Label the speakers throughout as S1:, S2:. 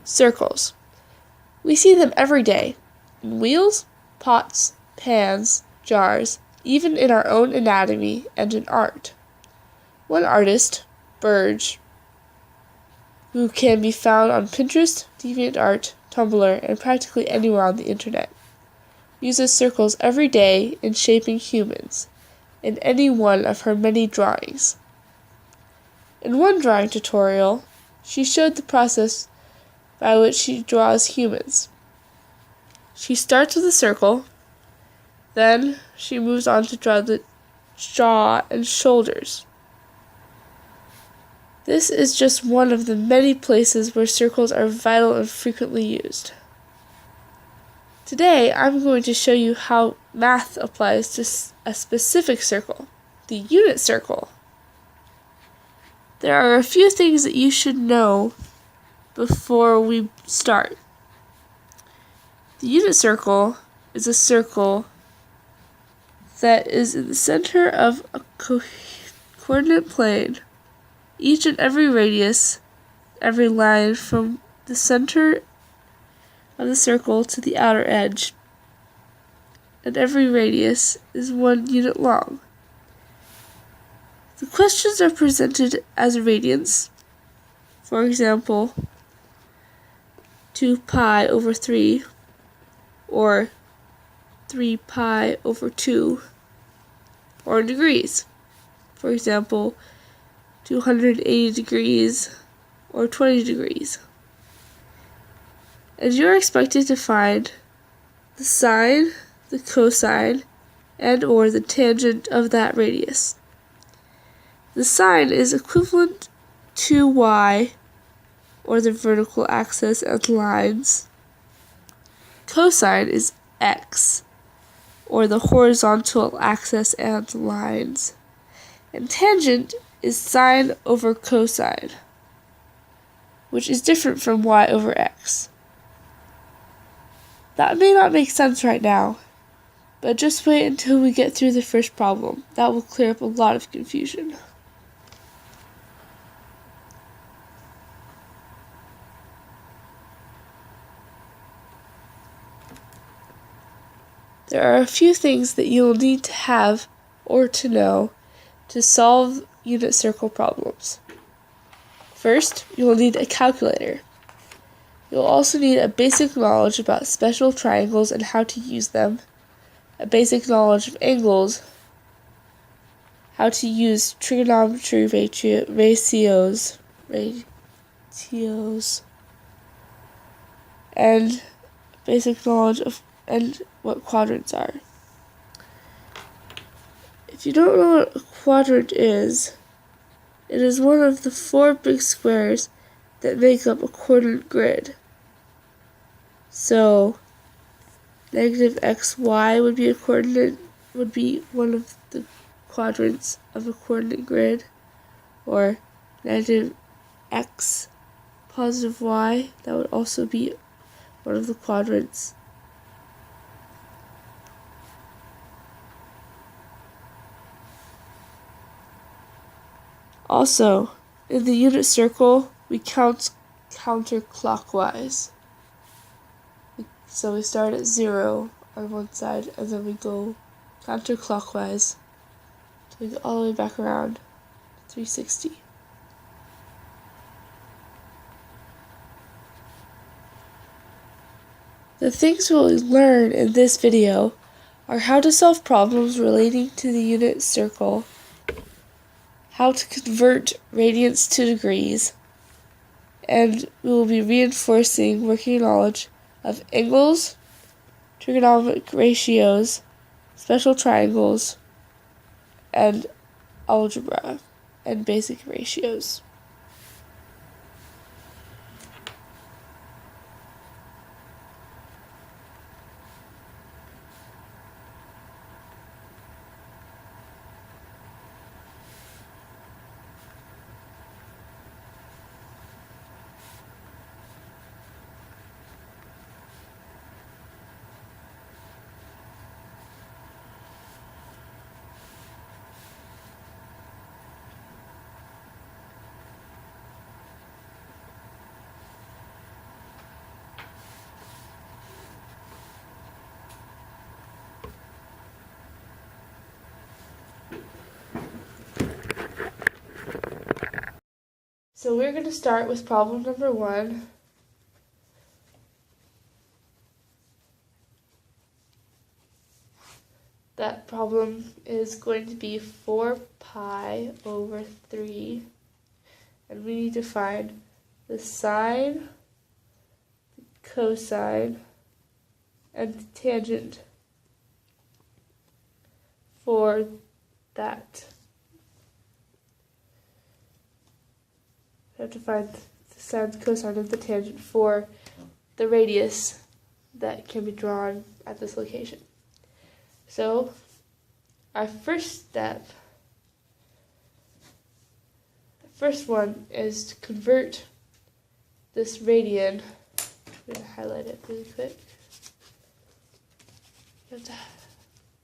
S1: Circles. We see them every day, in wheels, pots, pans, jars, even in our own anatomy and in art. One artist, Burge, who can be found on Pinterest, DeviantArt, Tumblr, and practically anywhere on the internet, uses circles every day in shaping humans, in any one of her many drawings. In one drawing tutorial, she showed the process by which she draws humans. She starts with a circle, then she moves on to draw the jaw and shoulders. This is just one of the many places where circles are vital and frequently used. Today, I'm going to show you how math applies to a specific circle, the unit circle. There are a few things that you should know before we start. The unit circle is a circle that is in the center of a coordinate plane. Each and every radius, every line from the center of the circle to the outer edge, and every radius is 1 unit long. The questions are presented as radians. For example, 2 pi over 3, or 3 pi over 2, or in degrees. For example, 280 degrees or 20 degrees. And you're expected to find the sine, the cosine, and or the tangent of that radius. The sine is equivalent to y, or the vertical axis and lines. Cosine is x, or the horizontal axis and lines. And tangent is sine over cosine, which is different from y over x. That may not make sense right now, but just wait until we get through the first problem. That will clear up a lot of confusion. There are a few things that you will need to have or to know to solve unit circle problems. First, you will need a calculator. You will also need a basic knowledge about special triangles and how to use them, a basic knowledge of angles, how to use trigonometry ratios, and basic knowledge of and what quadrants are. If you don't know what a quadrant is, it is one of the 4 big squares that make up a coordinate grid. So, negative xy would be one of the quadrants of a coordinate grid, or negative x positive y, that would also be one of the quadrants. Also, in the unit circle, we count counterclockwise. So we start at 0 on one side, and then we go counterclockwise till we go all the way back around 360. The things we'll learn in this video are how to solve problems relating to the unit circle, how to convert radians to degrees, and we will be reinforcing working knowledge of angles, trigonometric ratios, special triangles, and algebra, and basic ratios. So we're going to start with problem number 1. That problem is going to be 4 pi over 3, and we need to find the sine, the cosine, and the tangent for that. We have to find the sine, the cosine, and the tangent for the radius that can be drawn at this location. So, our first step, the first one is to convert this radian. I'm going to highlight it really quick. You have to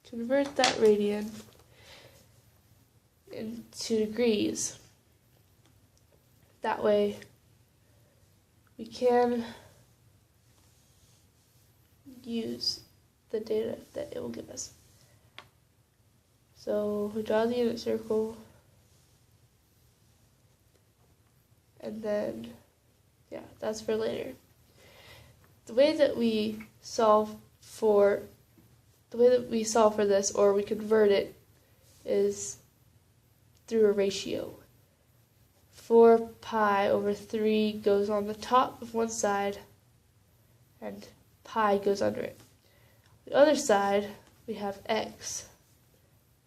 S1: convert that radian into degrees. That way, we can use the data that it will give us. So we draw the unit circle, and then, yeah, that's for later. The way that we solve for this, or we convert it, is through a ratio. 4 pi over 3 goes on the top of one side, and pi goes under it. The other side, we have x.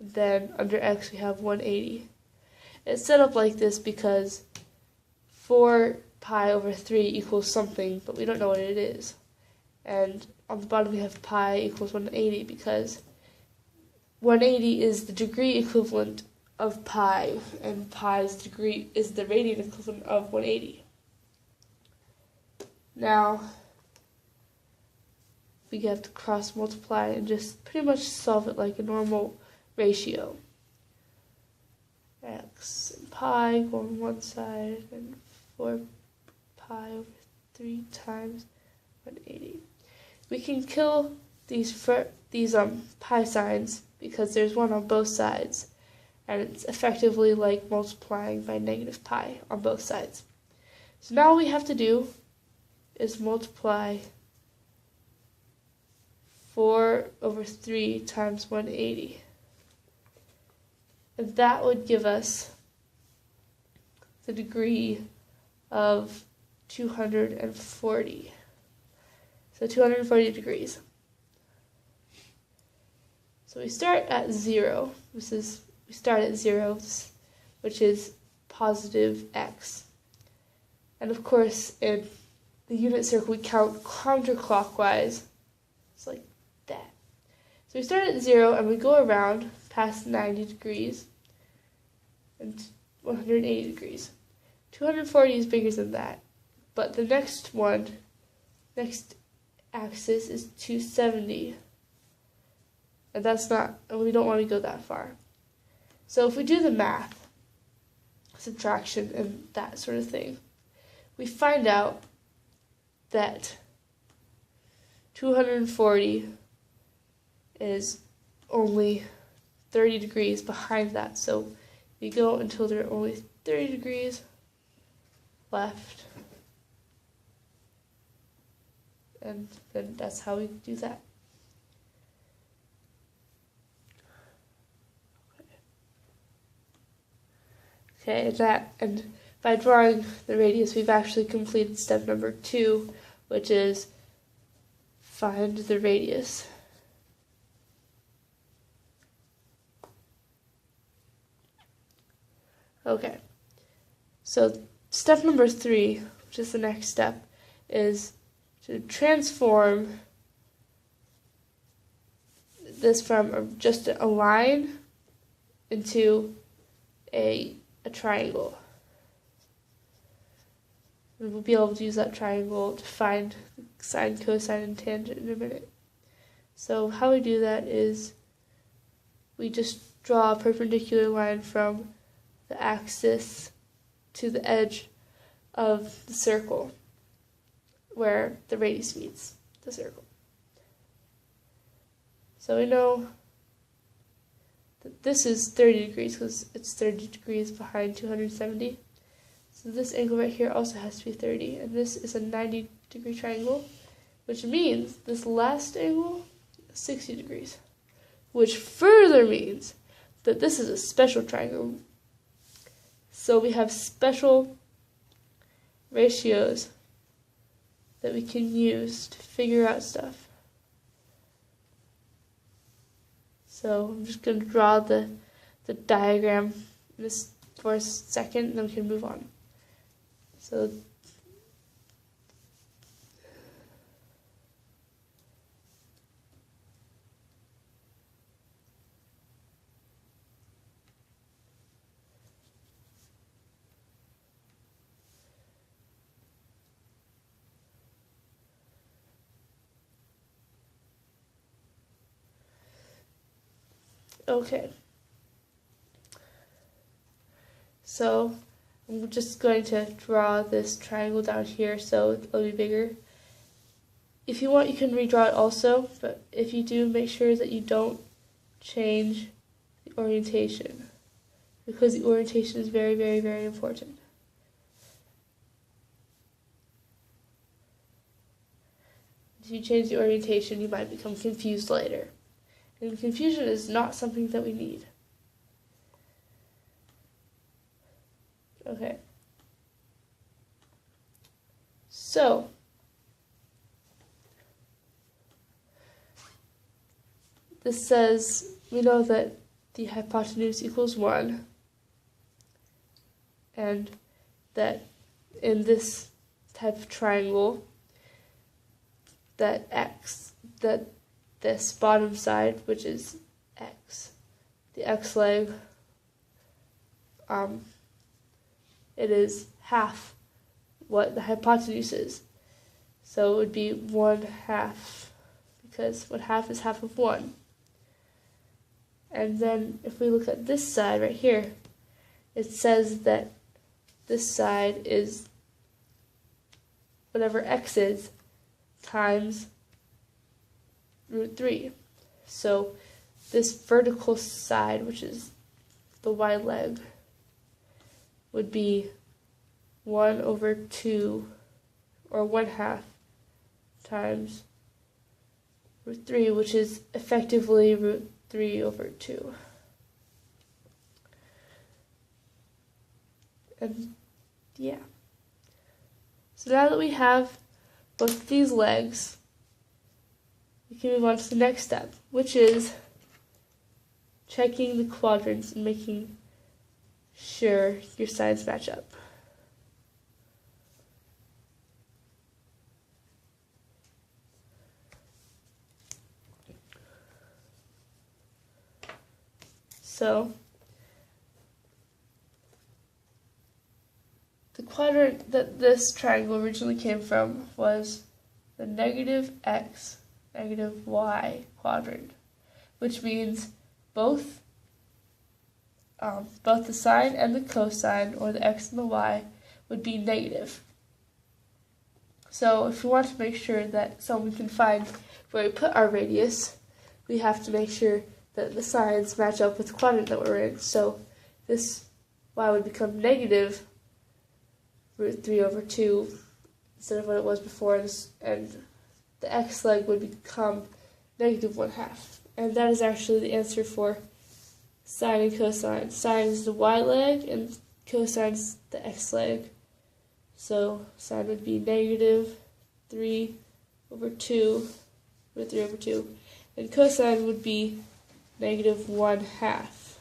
S1: Then under x, we have 180. It's set up like this because 4 pi over 3 equals something, but we don't know what it is. And on the bottom, we have pi equals 180 because 180 is the degree equivalent of pi, and pi's degree is the radian equivalent of 180. Now, we have to cross multiply and just pretty much solve it like a normal ratio. X and pi go on one side, and 4 pi over 3 times 180. We can kill these pi signs because there's one on both sides, and it's effectively like multiplying by negative pi on both sides. So now all we have to do is multiply 4 over 3 times 180. And that would give us the degree of 240. So 240 degrees. So we start at 0. We start at 0, which is positive x. And of course, in the unit circle, we count counterclockwise. It's like that. So we start at 0 and we go around past 90 degrees and 180 degrees. 240 is bigger than that. But the next axis is 270. And we don't want to go that far. So if we do the math, subtraction and that sort of thing, we find out that 240 is only 30 degrees behind that. So you go until there are only 30 degrees left. And then that's how we do that. Okay, and by drawing the radius, we've actually completed step number 2, which is find the radius. Okay, so step number 3, which is the next step, is to transform this from just a line into a triangle. And we'll be able to use that triangle to find sine, cosine, and tangent in a minute. So how we do that is we just draw a perpendicular line from the axis to the edge of the circle where the radius meets the circle. So we know that this is 30 degrees because it's 30 degrees behind 270. So this angle right here also has to be 30, and this is a 90-degree triangle, which means this last angle is 60 degrees, which further means that this is a special triangle. So we have special ratios that we can use to figure out stuff. So I'm just going to draw the diagram this for a second, and then we can move on. So okay. So I'm just going to draw this triangle down here so it'll be bigger. If you want, you can redraw it also, but if you do, make sure that you don't change the orientation, because the orientation is very, very, very important. If you change the orientation, you might become confused later. And confusion is not something that we need. Okay. So, this says we know that the hypotenuse equals 1, and that in this type of triangle, that this bottom side, which is x, the x leg, it is half what the hypotenuse is. So it would be 1/2, because 1/2 is half of 1. And then if we look at this side right here, it says that this side is whatever x is times √3. So this vertical side, which is the y leg, would be 1/2, or 1/2 times √3, which is effectively √3/2. And yeah. So now that we have both these legs, we can move on to the next step, which is checking the quadrants and making sure your sides match up. So the quadrant that this triangle originally came from was the -x, -y quadrant, which means both the sine and the cosine, or the x and the y, would be negative. So if we want to make sure that we can find where we put our radius, we have to make sure that the signs match up with the quadrant that we're in. So this y would become negative √3/2 instead of what it was before, and the x leg would become -1/2. And that is actually the answer for sine and cosine. Sine is the y leg and cosine is the x leg. So sine would be -3/2, and cosine would be -1/2.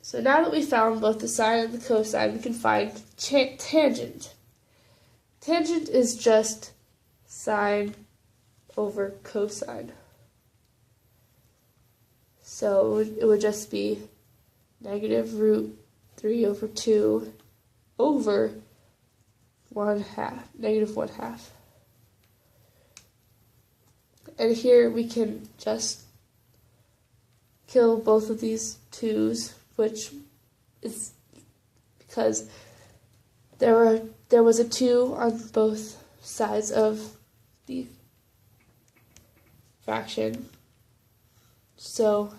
S1: So now that we found both the sine and the cosine, we can find tangent. Tangent is just sine over cosine. So it would just be -√3/2 over 1/2, -1/2. And here we can just kill both of these 2's, which is because there was a 2 on both sides of the fraction. So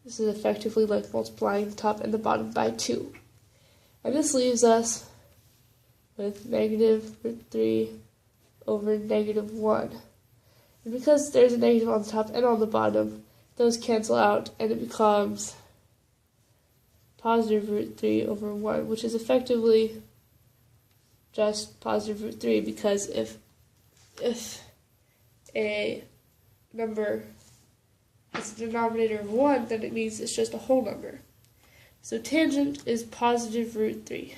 S1: This is effectively like multiplying the top and the bottom by 2. And this leaves us with negative root 3 over negative 1. And because there's a negative on the top and on the bottom, those cancel out and it becomes positive root 3 over 1, which is effectively just positive root 3, because if a number has a denominator of 1, then it means it's just a whole number. So tangent is positive root 3.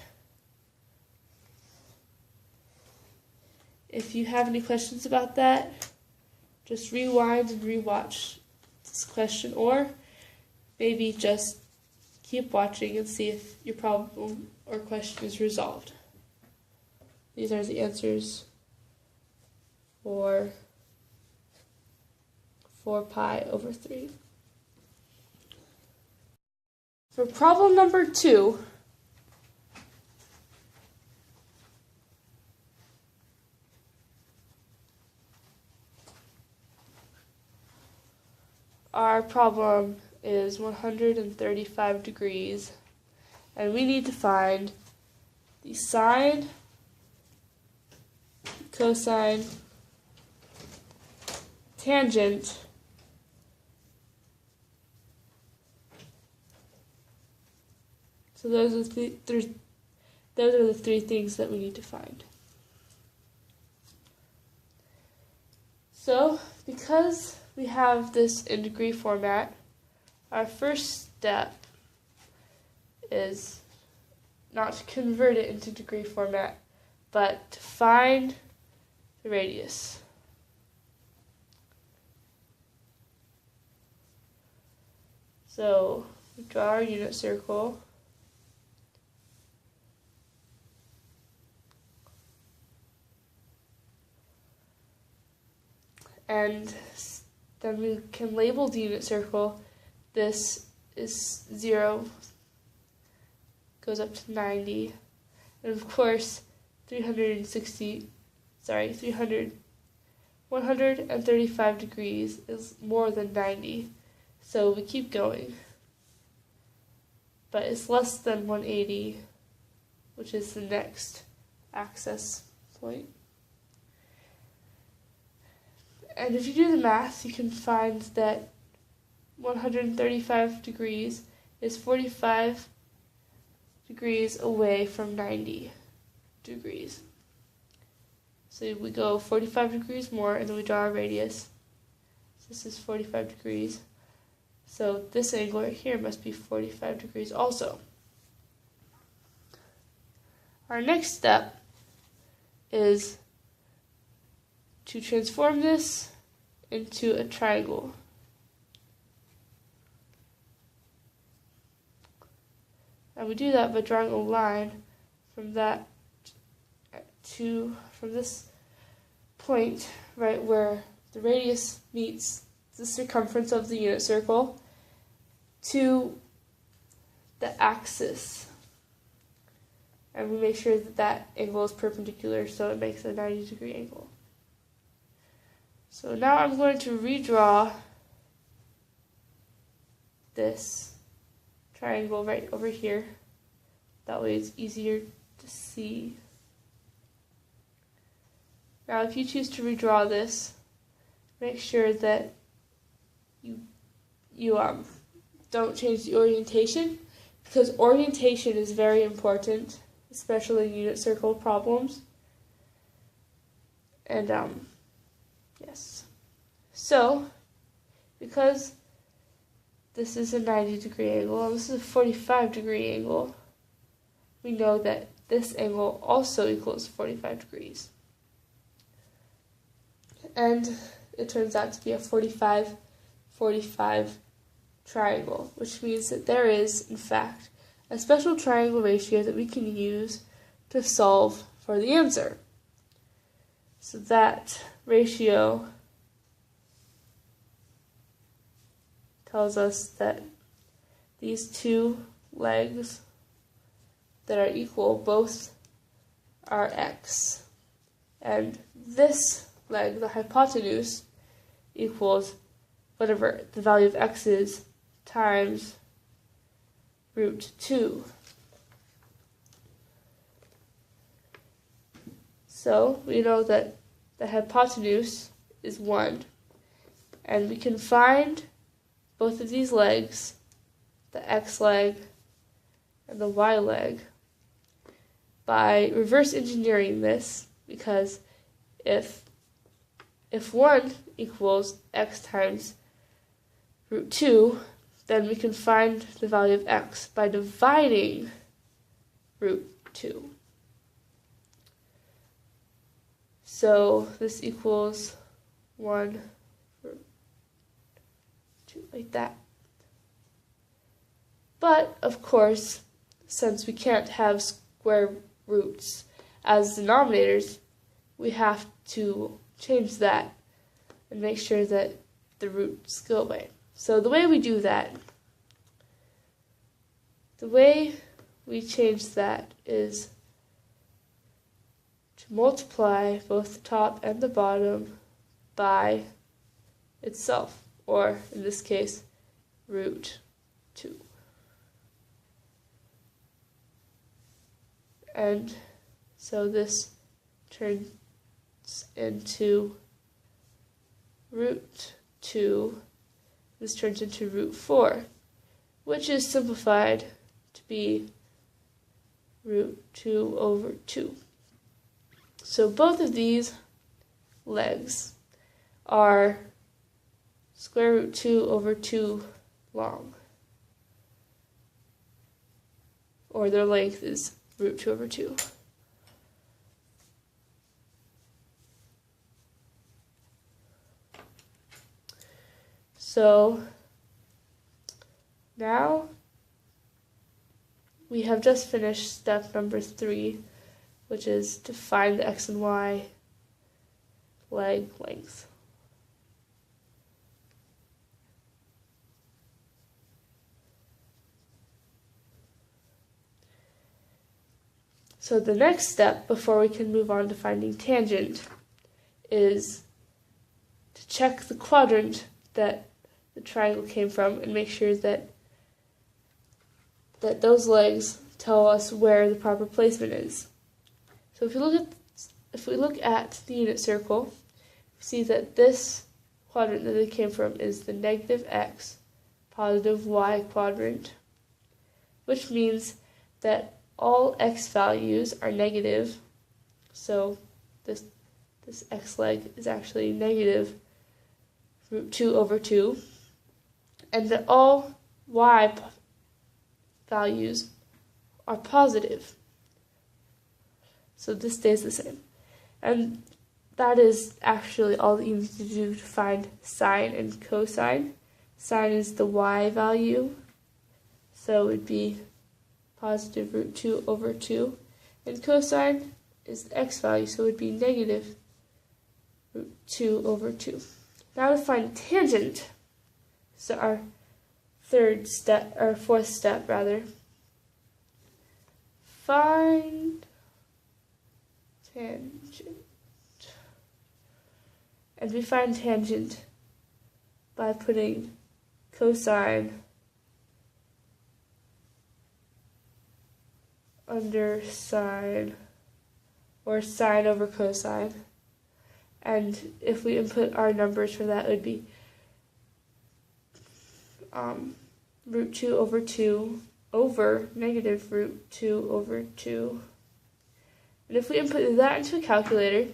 S1: If you have any questions about that, just rewind and rewatch this question, or maybe just keep watching and see if your problem or question is resolved. These are the answers for 4 pi over 3. For problem number 2, our problem is 135 degrees, and we need to find the sine, cosine, tangent, so those are the three things that we need to find. So, because we have this in degree format, our first step is not to convert it into degree format, but to find the radius. So we draw our unit circle. And then we can label the unit circle. This is 0, goes up to 90, and of course 135 degrees is more than 90, so we keep going. But it's less than 180, which is the next access point. And if you do the math, you can find that 135 degrees is 45 degrees away from 90 degrees. So we go 45 degrees more, and then we draw our radius. So this is 45 degrees. So this angle right here must be 45 degrees also. Our next step is to transform this into a triangle. And we do that by drawing a line from this point, right where the radius meets the circumference of the unit circle, to the axis. And we make sure that that angle is perpendicular, so it makes a 90-degree angle. So now I'm going to redraw this triangle right over here. That way it's easier to see. Now if you choose to redraw this, make sure that you don't change the orientation, because orientation is very important, especially in unit circle problems. And yes. So, because this is a 90-degree angle and this is a 45-degree angle, we know that this angle also equals 45 degrees. And it turns out to be a 45-45 triangle, which means that there is, in fact, a special triangle ratio that we can use to solve for the answer. So that ratio tells us that these two legs that are equal both are x, and this leg, the hypotenuse, equals whatever the value of x is times root 2. So we know that the hypotenuse is 1, and we can find both of these legs, the x leg and the y leg, by reverse engineering this, because if 1 equals x times root 2, then we can find the value of x by dividing root 2. So this equals 1 root 2, like that. But, of course, since we can't have square roots as denominators, we have to change that and make sure that the roots go away. So the way we do that, the way we change that is to multiply both the top and the bottom by itself, or in this case, root 2. And so this turns into root 2. This turns into root 4, which is simplified to be root 2 over 2. So both of these legs are square root 2 over 2 long, or their length is root 2 over 2. So now we have just finished step number 3, which is to find the x and y leg length. So the next step, before we can move on to finding tangent, is to check the quadrant that the triangle came from and make sure that those legs tell us where the proper placement is. So if we look at the unit circle, we see that this quadrant that it came from is the negative x, positive y quadrant, which means that all x values are negative. So this x leg is actually negative root 2 over 2, and that all y values are positive. So this stays the same. And that is actually all that you need to do to find sine and cosine. Sine is the y value, so it would be positive root 2 over 2. And cosine is the x value, so it would be negative root 2 over 2. Now to find tangent, so our fourth step rather. Find tangent. And we find tangent by putting cosine under sine, or sine over cosine. And if we input our numbers for that, it would be root 2 over 2 over negative root 2 over 2. And if we input that into a calculator,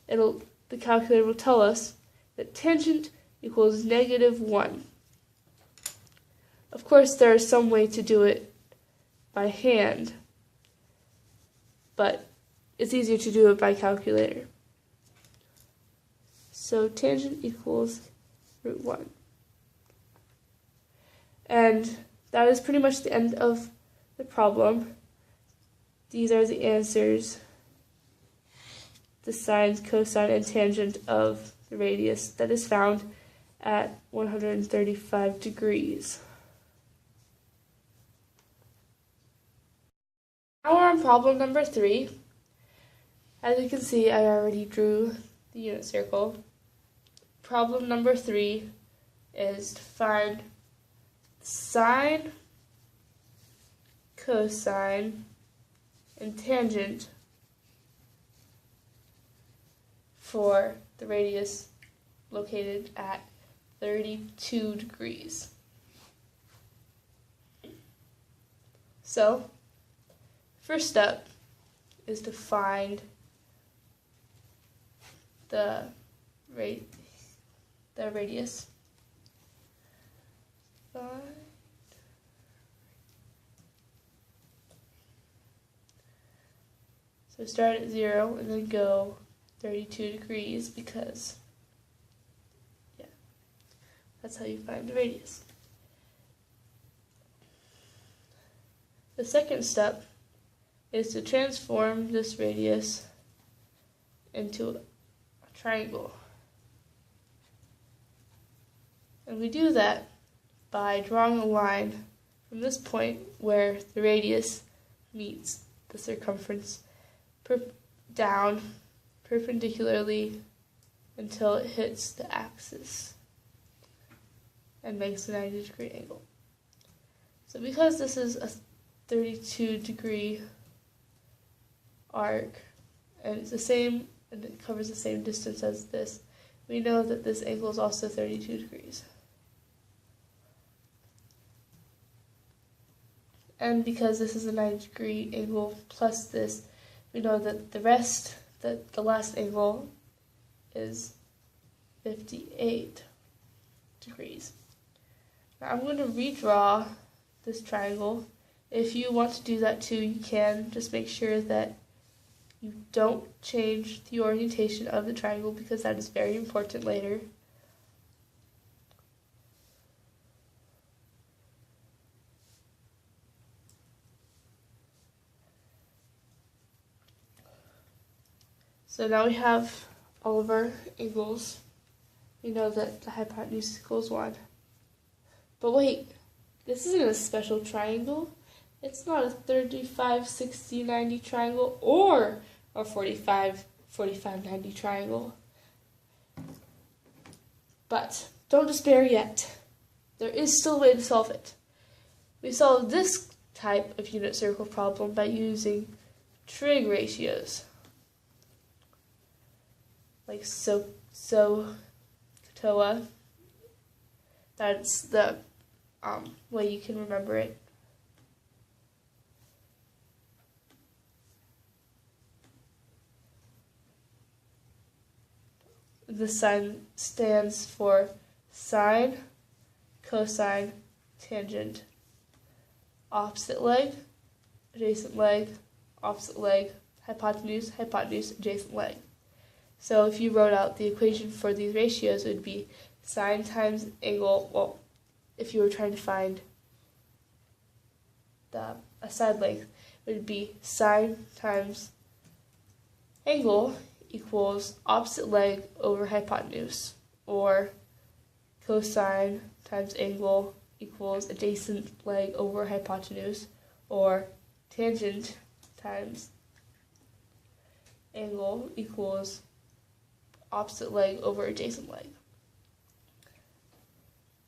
S1: the calculator will tell us that tangent equals negative 1. Of course, there is some way to do it by hand, but it's easier to do it by calculator. So tangent equals root 1. And that is pretty much the end of the problem. These are the answers, the sine, cosine, and tangent of the radius that is found at 135 degrees. Now we're on problem number 3. As you can see, I already drew the unit circle. Problem number 3 is to find sine, cosine, and tangent for the radius located at 32 degrees. So, first step is to find the radius. So start at 0 and then go 32 degrees because, yeah, that's how you find the radius. The second step is to transform this radius into a triangle. And we do that by drawing a line from this point where the radius meets the circumference down perpendicularly until it hits the axis and makes a 90-degree angle. So because this is a 32-degree arc and it's the same and it covers the same distance as this, we know that this angle is also 32 degrees. And because this is a 90-degree angle plus this, we know that the last angle is 58 degrees. Now I'm going to redraw this triangle. If you want to do that too, you can. Just make sure that you don't change the orientation of the triangle because that is very important later. So now we have all of our angles. We know that the hypotenuse equals 1. But wait, this isn't a special triangle. It's not a 35, 60, 90 triangle or a 45, 45, 90 triangle. But don't despair yet. There is still a way to solve it. We solve this type of unit circle problem by using trig ratios. Like TOA. That's the way you can remember it. The sign stands for sine, cosine, tangent, opposite leg, adjacent leg, opposite leg, hypotenuse, hypotenuse, adjacent leg. So if you wrote out the equation for these ratios, it would be sine times angle. Well, if you were trying to find a side length, it would be sine times angle equals opposite leg over hypotenuse, or cosine times angle equals adjacent leg over hypotenuse, or tangent times angle equals opposite leg over adjacent leg.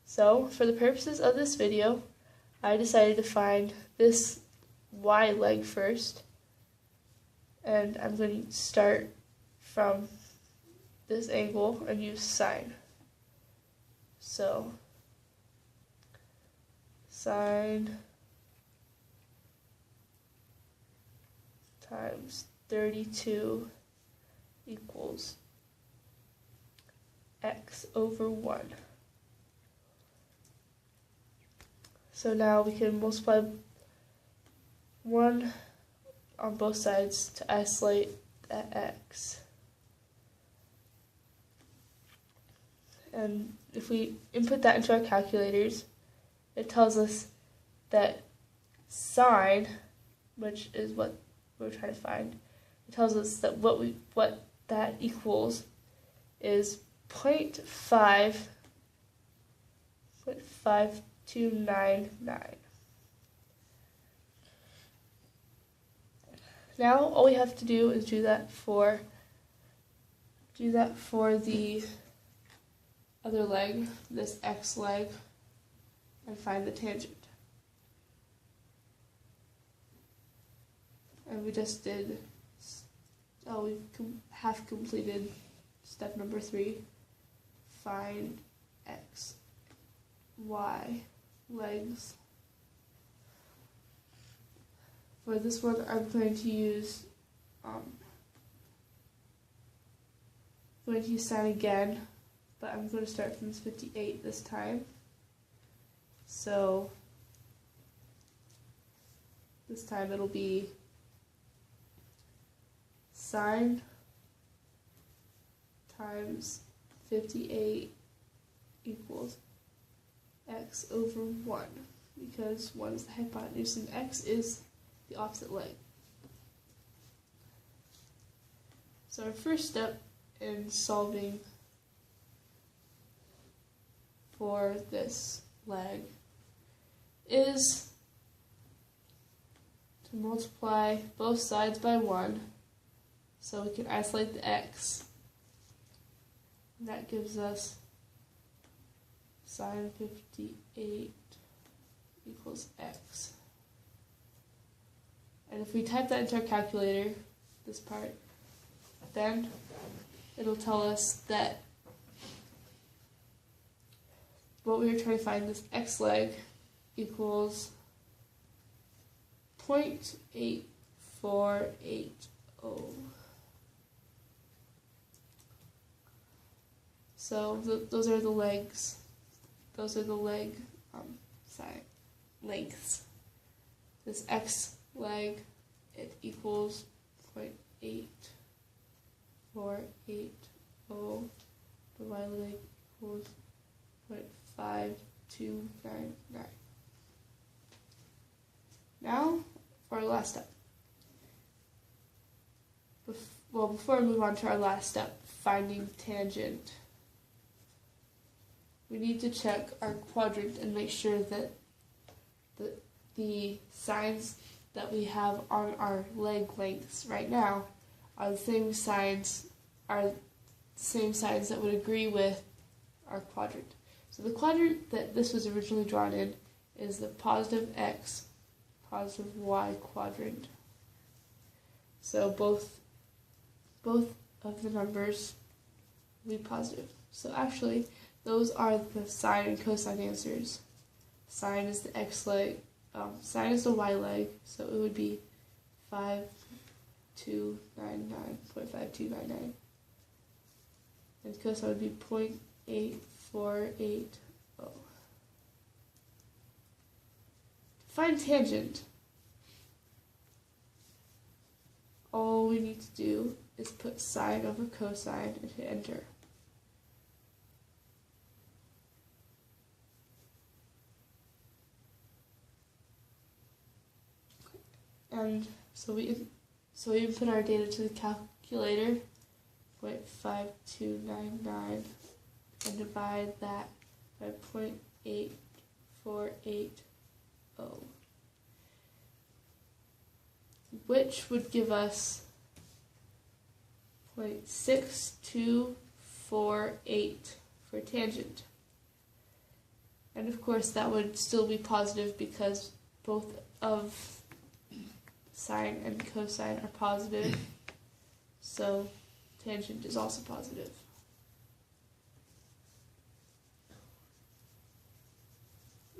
S1: So, for the purposes of this video, I decided to find this y leg first, and I'm going to start from this angle and use sine. So, sine times 32 equals x over 1. So now we can multiply 1 on both sides to isolate that x. And if we input that into our calculators, it tells us that sine, which is what we're trying to find, it tells us that what that equals is 0.5299. Now all we have to do is do that for the other leg, this x leg. and find the tangent. And we just did, we have completed step number 3, find x, y, legs. For this one, I'm going to use sine again, but I'm going to start from 58 this time. So this time it'll be sine times 58 equals x over 1, because 1 is the hypotenuse and x is the opposite leg. So our first step in solving for this leg is to multiply both sides by 1 so we can isolate the x. And that gives us sine 58 equals x. And if we type that into our calculator, this part, then it'll tell us that what we were trying to find, this x leg, equals 0.8480. So those are the legs. Those are the leg lengths. This x leg, it equals 0.8480. The y leg equals 0.5299. Now for our last step. Before we move on to our last step, finding tangent, we need to check our quadrant and make sure that the signs that we have on our leg lengths right now are the same signs that would agree with our quadrant. So the quadrant that this was originally drawn in is the positive x, positive y quadrant. So both of the numbers will be positive. So actually, those are the sine and cosine answers. Sine is the x leg, sine is the y leg, so it would be 0.5299. And cosine would be 0.8480. To find tangent, all we need to do is put sine over cosine and hit enter. And so we input our data to the calculator, 0.5299, and divide that by 0.8480, which would give us 0.6248 for tangent. And of course that would still be positive because both of sine and cosine are positive, so tangent is also positive.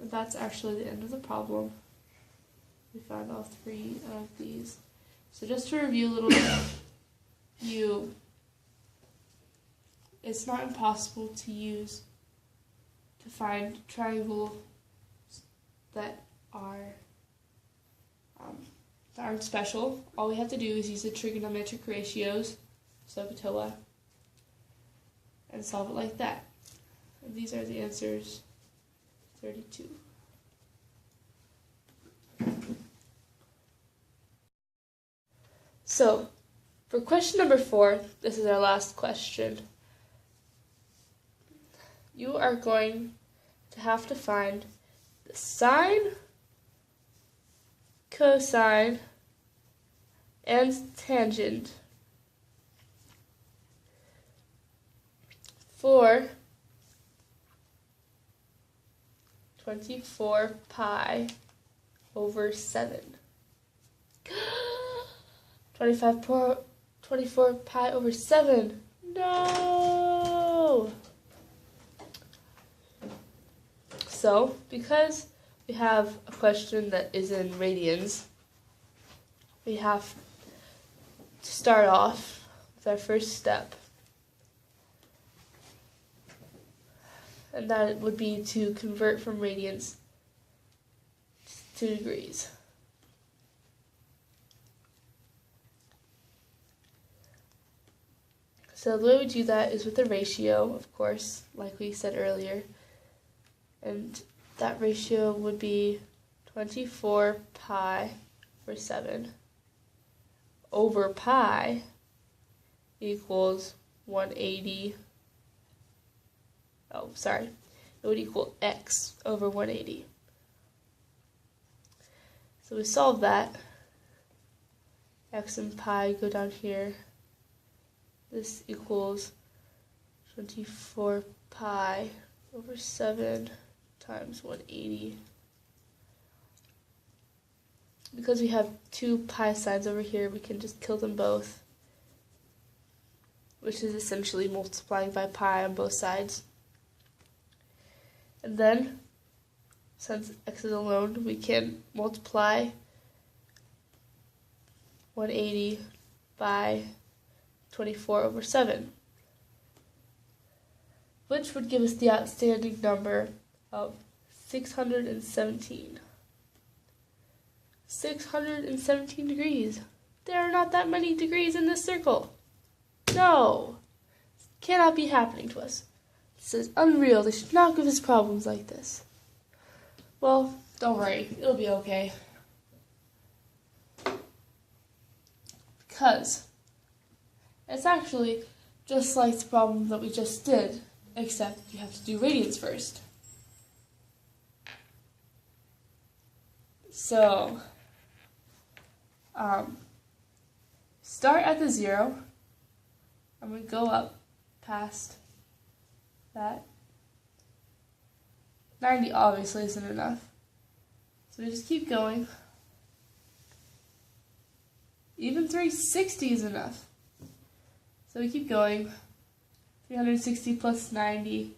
S1: And that's actually the end of the problem. We found all 3 of these. So just to review a little bit, it's not impossible to find triangles that aren't special. All we have to do is use the trigonometric ratios, SOHCAHTOA, and solve it like that. And these are the answers, 32. So, for question number 4, this is our last question. You are going to have to find the sine, cosine, and tangent for 24 pi over 7. 24 pi over 7. No! So, because we have a question that is in radians, we have to start off with our first step. And that would be to convert from radians to degrees. So the way we do that is with a ratio, of course, like we said earlier. And that ratio would be 24 pi over 7 over pi equals 180. Oh, sorry. It would equal x over 180. So we solve that. X and pi go down here. This equals 24 pi over 7 times 180. Because we have two pi signs over here, we can just kill them both, which is essentially multiplying by pi on both sides. And then, since x is alone, we can multiply 180 by 24 over 7, which would give us the outstanding number of 617. 617 degrees. There are not that many degrees in this circle. No! Cannot be happening to us. This is unreal. They should not give us problems like this. Well, don't worry. It'll be okay. Because it's actually just like the problem that we just did, except you have to do radians first. So, start at the 0. I'm going to go up past that. 90 obviously isn't enough. So we just keep going. Even 360 is enough. So we keep going. 360 plus 90.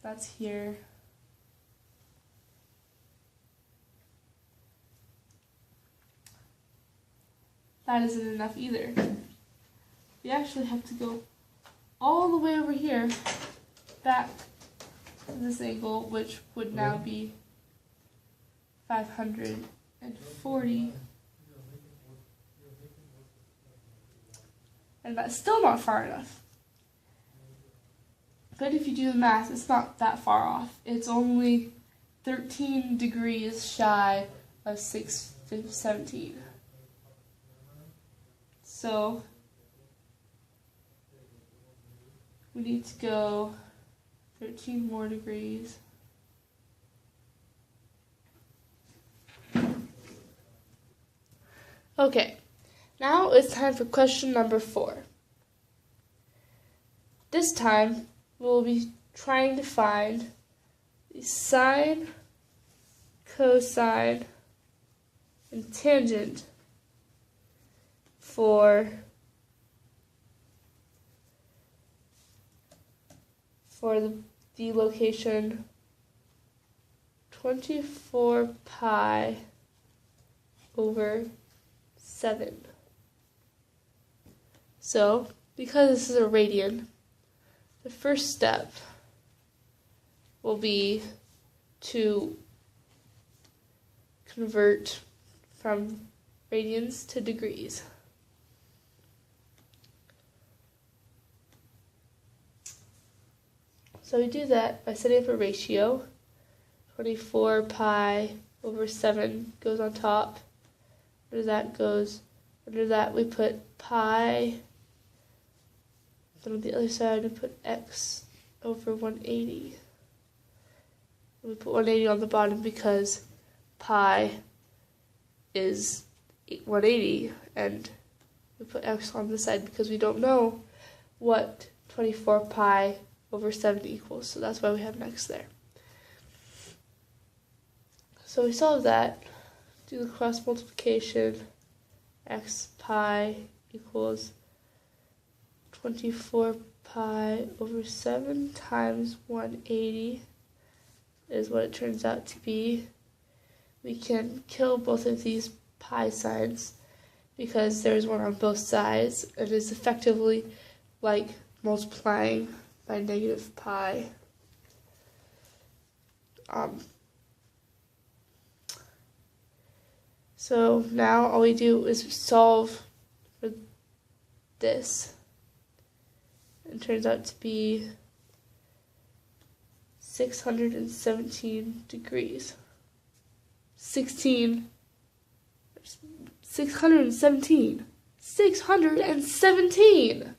S1: That's here. That isn't enough either. We actually have to go all the way over here, back to this angle, which would now be 540. And that's still not far enough. But if you do the math, it's not that far off. It's only 13 degrees shy of 617. So we need to go 13 more degrees. Okay, now it's time for question number 4. This time we'll be trying to find the sine, cosine, and tangent for the location 24 pi over 7. So, because this is a radian, the first step will be to convert from radians to degrees. So we do that by setting up a ratio. 24 pi over 7 goes on top. Under that we put pi. Then on the other side we put x over 180. We put 180 on the bottom because pi is 180, and we put x on the side because we don't know what 24 pi over 7 equals, so that's why we have an x there. So we solve that. Do the cross multiplication. X pi equals 24 pi over 7 times 180 is what it turns out to be. We can kill both of these pi signs because there's one on both sides, and it's effectively like multiplying by negative pi. So now all we do is solve for this. It turns out to be 617 degrees. 617. 617!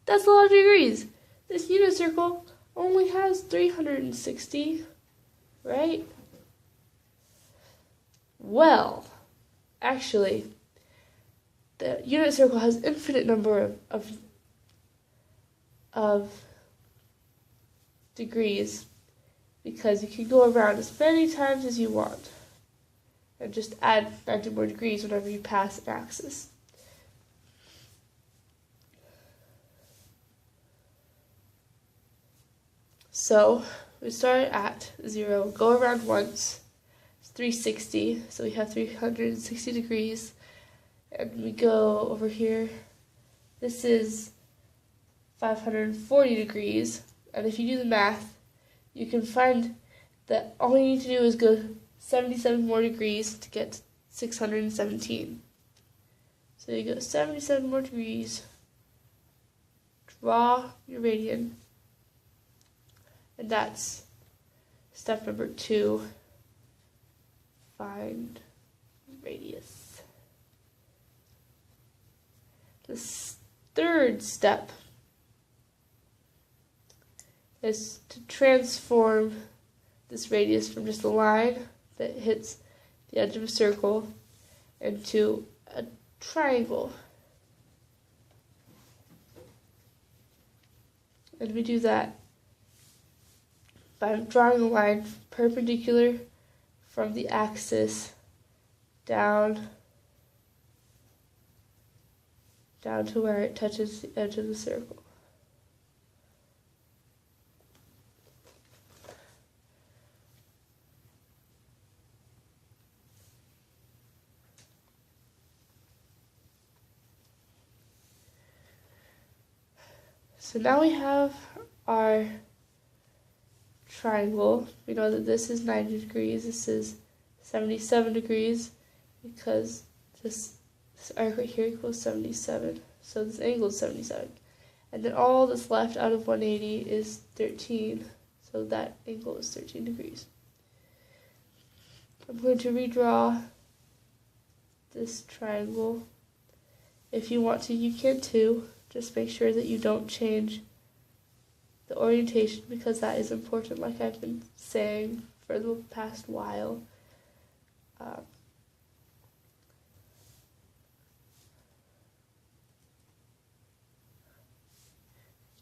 S1: That's a lot of degrees. This unit circle only has 360, right? Well, actually, the unit circle has infinite number of degrees because you can go around as many times as you want and just add 90 more degrees whenever you pass an axis. So we start at 0, go around once, it's 360, so we have 360 degrees, and we go over here, this is 540 degrees, and if you do the math, you can find that all you need to do is go 77 more degrees to get 617. So you go 77 more degrees, draw your radian, and that's step number 2, find radius. The third step is to transform this radius from just a line that hits the edge of a circle into a triangle. And we do that by drawing a line perpendicular from the axis down to where it touches the edge of the circle. So now we have our triangle. We know that this is 90 degrees, this is 77 degrees, because this arc right here equals 77. So this angle is 77. And then all that's left out of 180 is 13. So that angle is 13 degrees. I'm going to redraw this triangle. If you want to, you can too. Just make sure that you don't change the orientation because that is important, like I've been saying for the past while. The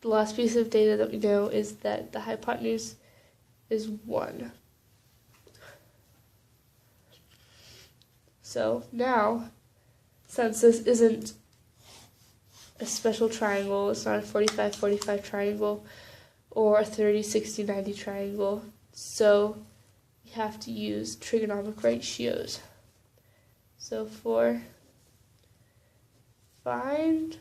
S1: last piece of data that we know is that the hypotenuse is 1. So now, since this isn't a special triangle, it's not a 45-45 triangle or a 30-60-90 triangle, so you have to use trigonomic ratios. So for find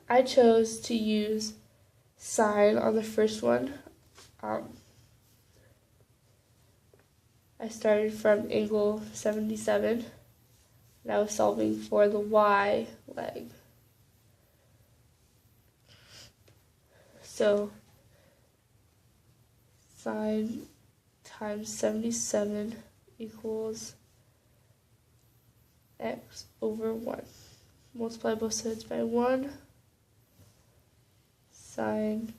S1: I chose to use sine on the first one. I started from angle 77, and I was solving for the y leg. So sine times 77 equals x over 1. Multiply both sides by 1. Sine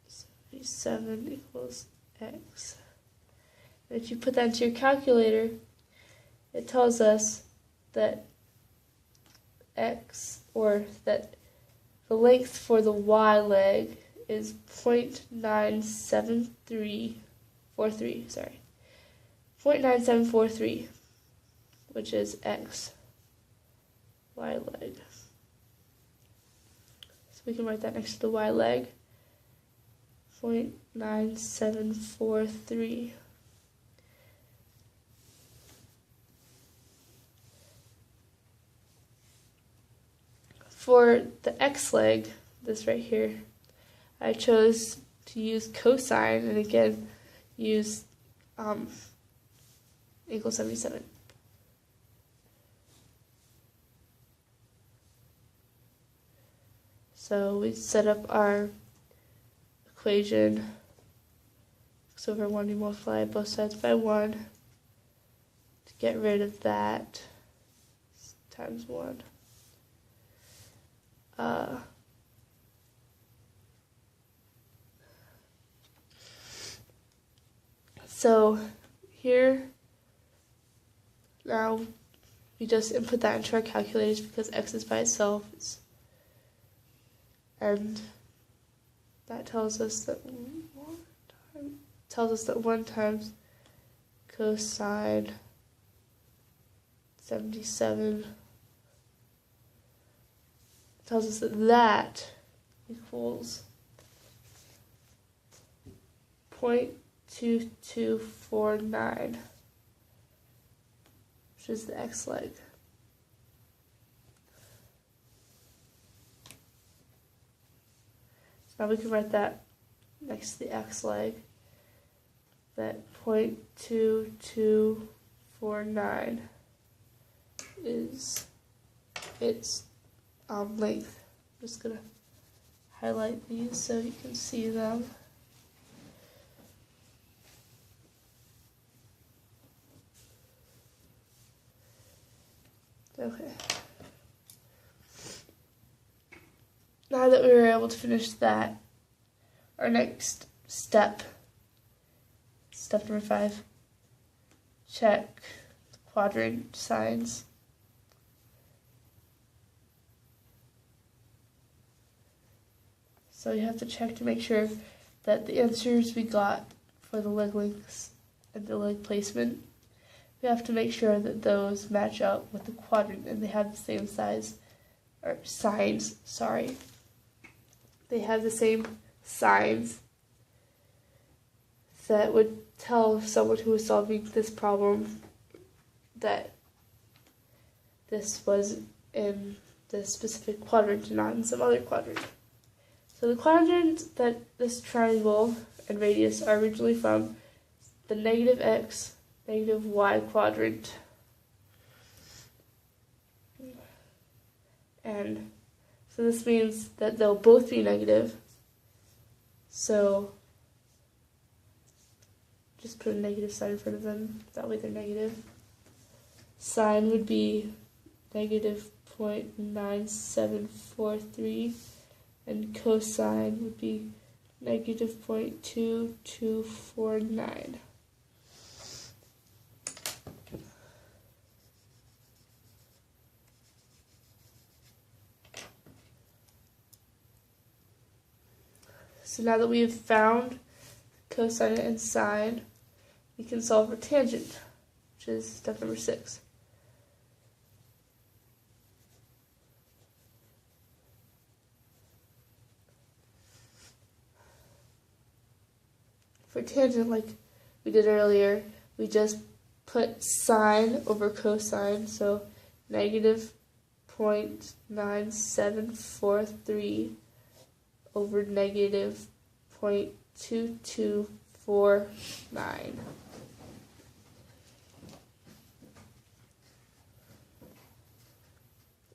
S1: 77 equals x. If you put that into your calculator, it tells us that that the length for the y leg is 0.97343, 0.9743, which is x, y leg. So we can write that next to the y leg, 0.9743. For the x leg, this right here, I chose to use cosine, and again, use equals 77. So we set up our equation, x over 1, we multiply both sides by 1 to get rid of that, times 1. So here, now we just input that into our calculators because x is by itself, and that tells us that 1 times cosine 77 tells us that equals 0.2249, which is the x leg. So now we can write that next to the x leg, that 0.2249 is its length. I'm just going to highlight these so you can see them. Okay. Now that we were able to finish that, our next step number 5, check the quadrant signs. So you have to check to make sure that the answers we got for the leg lengths and the leg placement, we have to make sure that those match up with the quadrant and they have the same size, or signs, sorry. They have the same signs that would tell someone who was solving this problem that this was in this specific quadrant and not in some other quadrant. So the quadrant that this triangle and radius are originally from, the negative x, negative y quadrant. And so this means that they'll both be negative. So just put a negative sign in front of them, that way they're negative. Sine would be negative 0.9743. and cosine would be negative 0.2249. So now that we have found cosine and sine, we can solve for tangent, which is step number 6. For tangent, like we did earlier, we just put sine over cosine, so negative 0.9743 over negative 0.2249.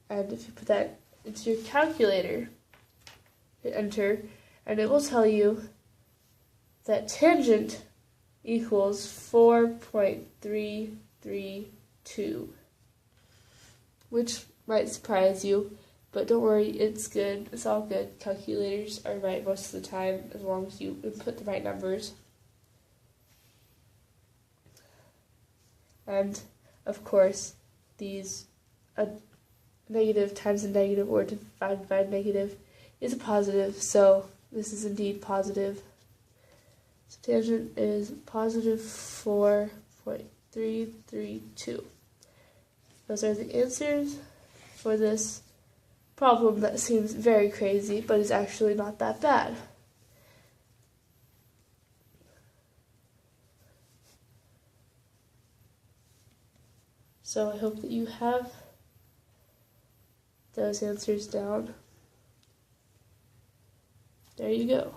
S1: And if you put that into your calculator, hit enter, and it will tell you that tangent equals 4.332, which might surprise you, but don't worry, it's good. It's all good. Calculators are right most of the time as long as you input the right numbers. And, of course, these a negative times a negative or divided by a negative is a positive, so this is indeed positive. So tangent is positive 4.332. Those are the answers for this problem that seems very crazy, but is actually not that bad. So I hope that you have those answers down. There you go.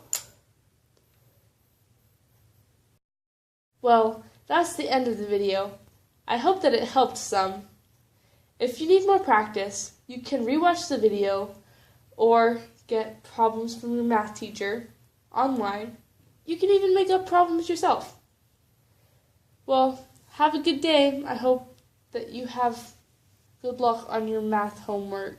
S1: Well, that's the end of the video. I hope that it helped some. If you need more practice, you can rewatch the video or get problems from your math teacher online. You can even make up problems yourself. Well, have a good day. I hope that you have good luck on your math homework.